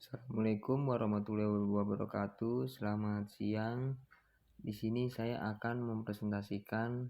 Assalamualaikum warahmatullahi wabarakatuh. Selamat siang. Di sini saya akan mempresentasikan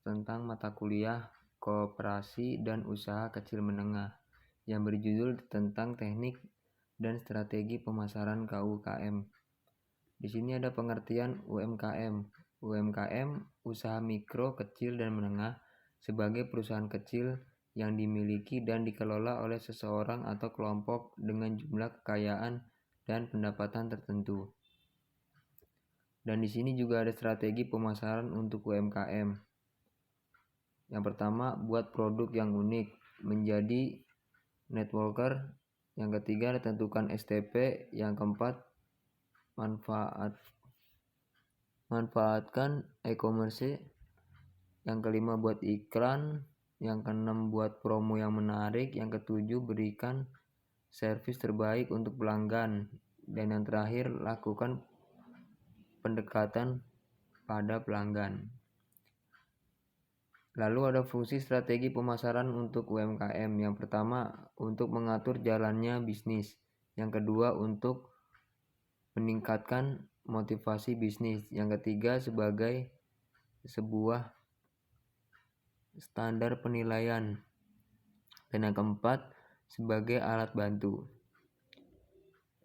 tentang mata kuliah Koperasi dan Usaha Kecil Menengah yang berjudul tentang teknik dan strategi pemasaran KUKM. Di sini ada pengertian UMKM. UMKM, usaha mikro, kecil dan menengah, sebagai perusahaan kecil yang dimiliki dan dikelola oleh seseorang atau kelompok dengan jumlah kekayaan dan pendapatan tertentu. Dan di sini juga ada strategi pemasaran untuk UMKM. Yang pertama, buat produk yang unik, menjadi networker. Yang ketiga, tentukan STP. Yang keempat, manfaatkan e-commerce. Yang kelima, buat iklan. Yang keenam, buat promo yang menarik. Yang ketujuh, berikan servis terbaik untuk pelanggan. Dan yang terakhir, lakukan pendekatan pada pelanggan. Lalu ada fungsi strategi pemasaran untuk UMKM. Yang pertama, untuk mengatur jalannya bisnis. Yang kedua, untuk meningkatkan motivasi bisnis. Yang ketiga, sebagai sebuah standar penilaian. Dan yang keempat, sebagai alat bantu.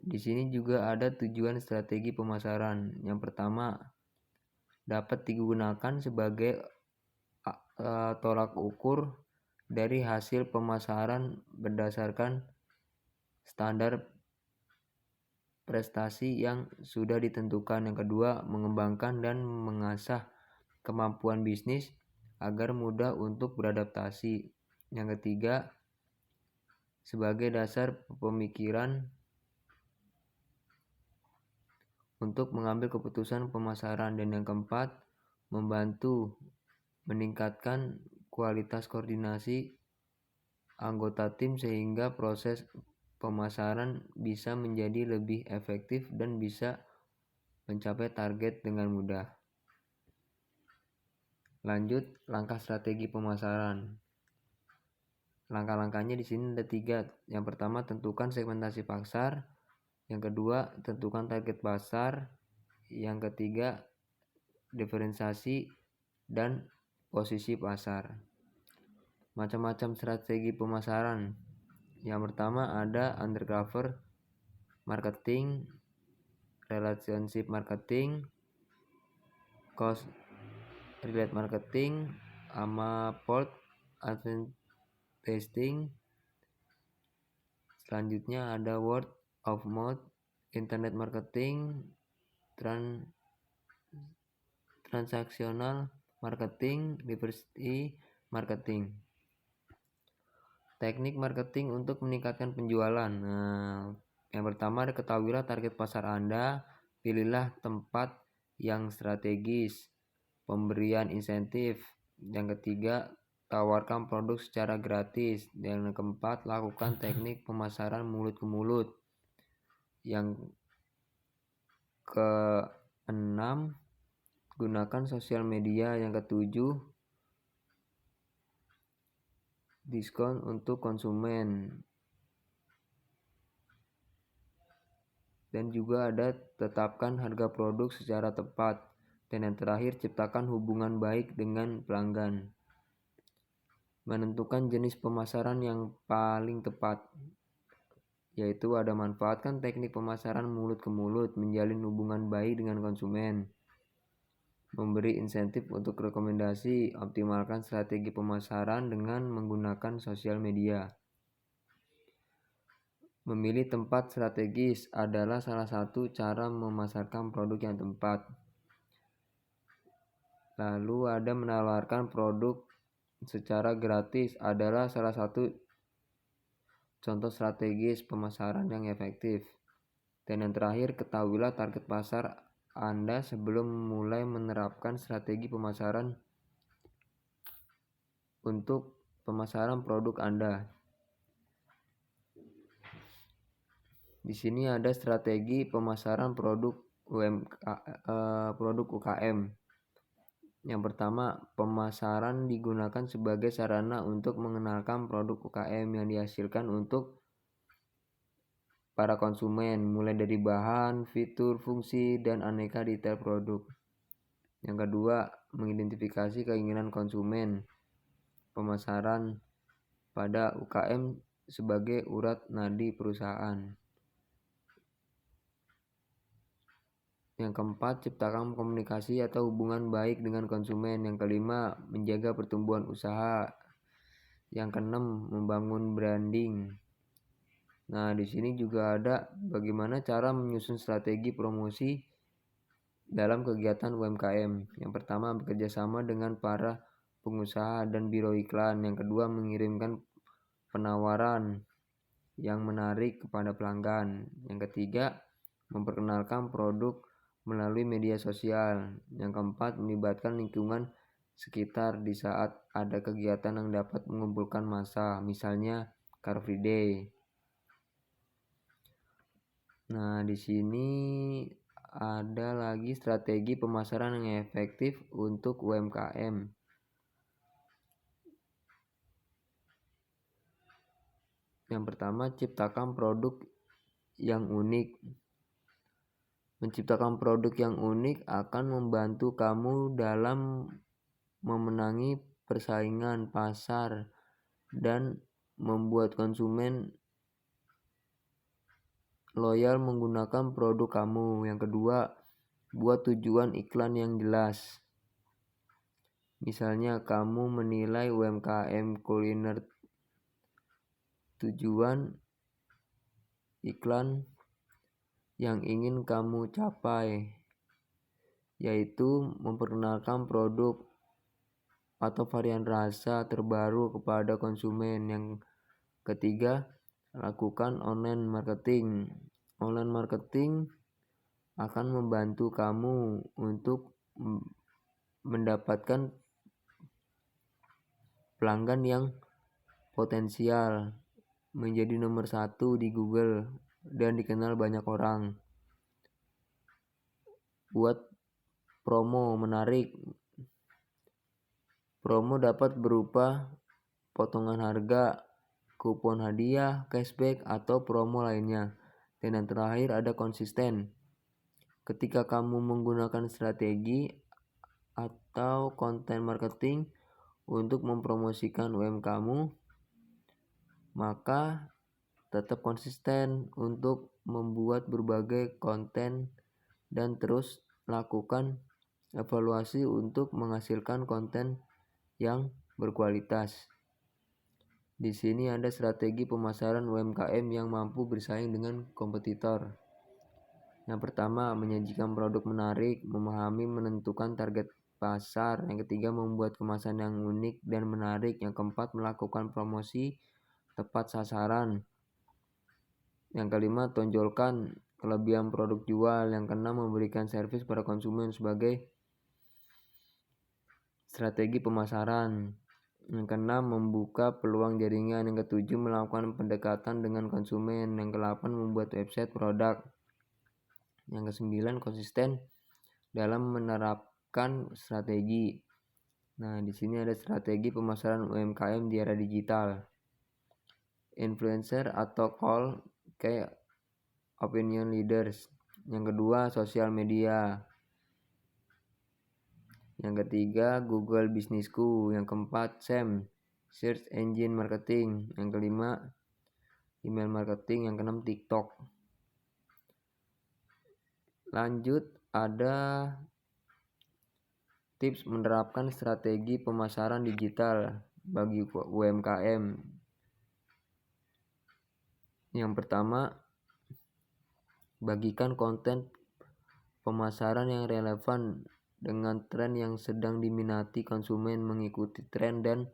Di sini juga ada tujuan strategi pemasaran. Yang pertama, dapat digunakan sebagai tolak ukur dari hasil pemasaran berdasarkan standar prestasi yang sudah ditentukan. Yang kedua, mengembangkan dan mengasah kemampuan bisnis agar mudah untuk beradaptasi. Yang ketiga, sebagai dasar pemikiran untuk mengambil keputusan pemasaran. Dan yang keempat, membantu meningkatkan kualitas koordinasi anggota tim sehingga proses pemasaran bisa menjadi lebih efektif dan bisa mencapai target dengan mudah. Lanjut, langkah strategi pemasaran. Langkah-langkahnya di sini ada 3. Yang pertama, tentukan segmentasi pasar. Yang kedua, tentukan target pasar. Yang ketiga, diferensiasi dan posisi pasar. Macam-macam strategi pemasaran. Yang pertama ada undercover marketing, relationship marketing, cost relate marketing, sama port advertising. Selanjutnya ada word of mouth, internet marketing, transaksional marketing, diversity marketing. Teknik marketing untuk meningkatkan penjualan. Yang pertama, ketahuilah target pasar Anda, pilihlah tempat yang strategis, pemberian insentif. Yang ketiga, tawarkan produk secara gratis. Dan yang keempat, lakukan teknik pemasaran mulut ke mulut. Yang keenam, gunakan sosial media. Yang ketujuh, diskon untuk konsumen. Dan juga ada tetapkan harga produk secara tepat. Dan yang terakhir, ciptakan hubungan baik dengan pelanggan. Menentukan jenis pemasaran yang paling tepat, yaitu ada manfaatkan teknik pemasaran mulut ke mulut, menjalin hubungan baik dengan konsumen, memberi insentif untuk rekomendasi, optimalkan strategi pemasaran dengan menggunakan sosial media. Memilih tempat strategis adalah salah satu cara memasarkan produk yang tepat. Lalu ada menawarkan produk secara gratis adalah salah satu contoh strategis pemasaran yang efektif. Dan yang terakhir, ketahuilah target pasar Anda sebelum mulai menerapkan strategi pemasaran untuk pemasaran produk Anda. Di sini ada strategi pemasaran produk UKM. Yang pertama, pemasaran digunakan sebagai sarana untuk mengenalkan produk UKM yang dihasilkan untuk para konsumen, mulai dari bahan, fitur, fungsi, dan aneka detail produk. Yang kedua, mengidentifikasi keinginan konsumen, pemasaran pada UKM sebagai urat nadi perusahaan. Yang keempat, ciptakan komunikasi atau hubungan baik dengan konsumen. Yang kelima, menjaga pertumbuhan usaha. Yang keenam, membangun branding. Nah, di sini juga ada bagaimana cara menyusun strategi promosi dalam kegiatan UMKM. Yang pertama, bekerja sama dengan para pengusaha dan biro iklan. Yang kedua, mengirimkan penawaran yang menarik kepada pelanggan. Yang ketiga, memperkenalkan produk melalui media sosial. Yang keempat, melibatkan lingkungan sekitar di saat ada kegiatan yang dapat mengumpulkan massa, misalnya Car Free Day. Nah, di sini ada lagi strategi pemasaran yang efektif untuk UMKM. Yang pertama, ciptakan produk yang unik. Menciptakan produk yang unik akan membantu kamu dalam memenangi persaingan pasar dan membuat konsumen loyal menggunakan produk kamu. Yang kedua, buat tujuan iklan yang jelas. Misalnya kamu menilai UMKM kuliner, tujuan iklan yang ingin kamu capai yaitu memperkenalkan produk atau varian rasa terbaru kepada konsumen. Yang ketiga, lakukan online marketing. Online marketing akan membantu kamu untuk mendapatkan pelanggan yang potensial, menjadi nomor 1 di Google dan dikenal banyak orang. Buat promo menarik. Promo dapat berupa potongan harga, kupon hadiah, cashback, atau promo lainnya. Dan yang terakhir ada konsisten. Ketika kamu menggunakan strategi atau konten marketing untuk mempromosikan UMKM kamu, maka tetap konsisten untuk membuat berbagai konten dan terus lakukan evaluasi untuk menghasilkan konten yang berkualitas. Di sini ada strategi pemasaran UMKM yang mampu bersaing dengan kompetitor. Yang pertama, menyajikan produk menarik, memahami menentukan target pasar. Yang ketiga, membuat kemasan yang unik dan menarik. Yang keempat, melakukan promosi tepat sasaran. Yang kelima, tonjolkan kelebihan produk jual. Yang keenam, memberikan servis pada konsumen sebagai strategi pemasaran. Yang keenam, membuka peluang jaringan. Yang ketujuh, melakukan pendekatan dengan konsumen. Yang kedelapan, membuat website produk. Yang kesembilan, konsisten dalam menerapkan strategi. Nah, di sini ada strategi pemasaran UMKM di era digital. Influencer atau call kayak opinion leaders. Yang kedua, sosial media. Yang ketiga, Google Bisnisku. Yang keempat, SEM, Search Engine Marketing. Yang kelima, email marketing. Yang keenam, TikTok. Lanjut, ada tips menerapkan strategi pemasaran digital bagi UMKM. Yang pertama, bagikan konten pemasaran yang relevan dengan tren yang sedang diminati konsumen. Mengikuti tren dan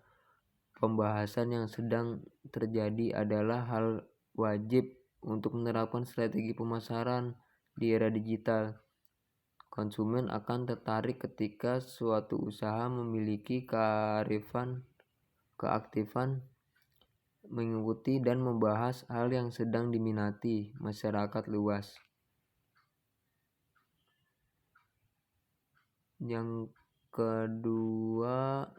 pembahasan yang sedang terjadi adalah hal wajib untuk menerapkan strategi pemasaran di era digital. Konsumen akan tertarik ketika suatu usaha memiliki keaktifan mengikuti dan membahas hal yang sedang diminati masyarakat luas. Yang kedua,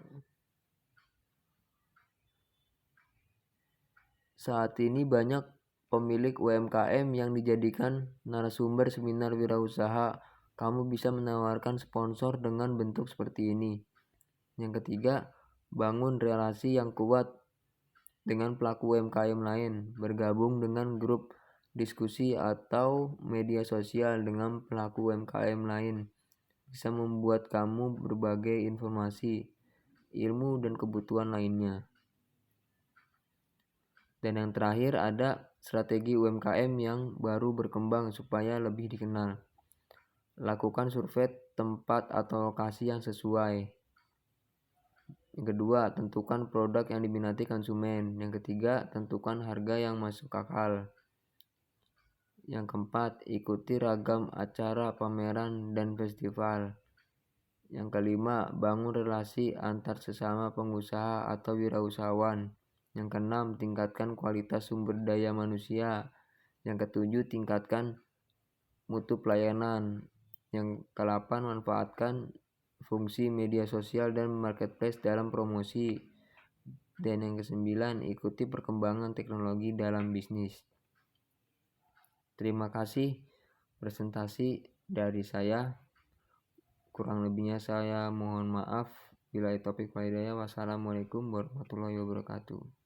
saat ini banyak pemilik UMKM yang dijadikan narasumber seminar wirausaha. Kamu bisa menawarkan sponsor dengan bentuk seperti ini. Yang ketiga, bangun relasi yang kuat dengan pelaku UMKM lain. Bergabung dengan grup diskusi atau media sosial dengan pelaku UMKM lain bisa membuat kamu berbagai informasi, ilmu, dan kebutuhan lainnya. Dan yang terakhir ada strategi UMKM yang baru berkembang supaya lebih dikenal. Lakukan survei tempat atau lokasi yang sesuai. Yang kedua, tentukan produk yang diminati konsumen. Yang ketiga, tentukan harga yang masuk akal. Yang keempat, ikuti ragam acara, pameran, dan festival. Yang kelima, bangun relasi antar sesama pengusaha atau wirausahawan. Yang keenam, tingkatkan kualitas sumber daya manusia. Yang ketujuh, tingkatkan mutu pelayanan. Yang ke-8, manfaatkan fungsi media sosial dan marketplace dalam promosi. Dan yang ke-9, ikuti perkembangan teknologi dalam bisnis. Terima kasih presentasi dari saya. Kurang lebihnya saya mohon maaf. Bila topik walhidayah. Wassalamualaikum warahmatullahi wabarakatuh.